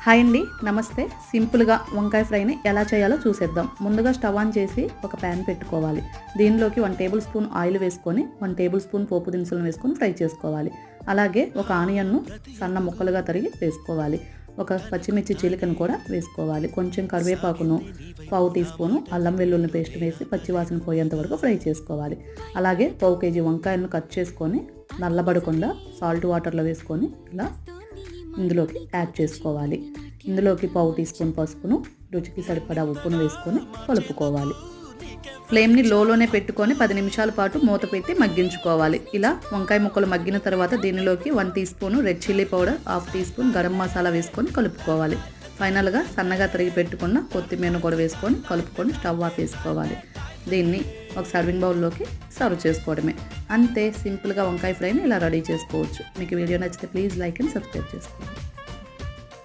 Hi అండి, నమస్తే. సింపుల్గా వంకాయ ఫ్రైని ఎలా చేయాలో చూసేద్దాం. ముందుగా స్టవ్ ఆన్ చేసి ఒక ప్యాన్ పెట్టుకోవాలి. దీనిలోకి 1 టేబుల్ స్పూన్ ఆయిల్ వేసుకొని 1 టేబుల్ స్పూన్ పోపు దినుసులను వేసుకొని ఫ్రై చేసుకోవాలి. అలాగే ఒక ఆనియన్ను సన్న ముక్కలుగా తరిగి వేసుకోవాలి. ఒక పచ్చిమిర్చి చీలికను కూడా వేసుకోవాలి. కొంచెం కరివేపాకును, పావు టీ స్పూను అల్లం వెల్లుల్లి పేస్ట్ వేసి పచ్చివాసన పోయేంత వరకు ఫ్రై చేసుకోవాలి. అలాగే పావు కేజీ వంకాయలను కట్ చేసుకొని నల్లబడకుండా సాల్ట్ వాటర్లో వేసుకొని ఇలా ఇందులోకి యాడ్ చేసుకోవాలి. ఇందులోకి పావు టీ స్పూన్ పసుపును, రుచికి సరిపడా ఉప్పును వేసుకొని కలుపుకోవాలి. ఫ్లేమ్ని లోలోనే పెట్టుకొని 10 నిమిషాల పాటు మూత పెట్టి మగ్గించుకోవాలి. ఇలా వంకాయ ముక్కలు మగ్గిన తర్వాత దీనిలోకి 1 teaspoon red chilli powder, half teaspoon garam masala వేసుకొని కలుపుకోవాలి. ఫైనల్గా సన్నగా తరిగి పెట్టుకున్న కొత్తిమీరను కూడా వేసుకొని కలుపుకొని స్టవ్ ఆఫ్ చేసుకోవాలి. దీన్ని ఒక సర్వింగ్ బౌల్లోకి సర్వ్ చేసుకోవడమే. అంతే, సింపుల్గా వంకాయ ఫ్రైని ఇలా రెడీ చేసుకోవచ్చు. మీకు వీడియో నచ్చితే ప్లీజ్ లైక్ అండ్ సబ్స్క్రైబ్ చేసుకోండి.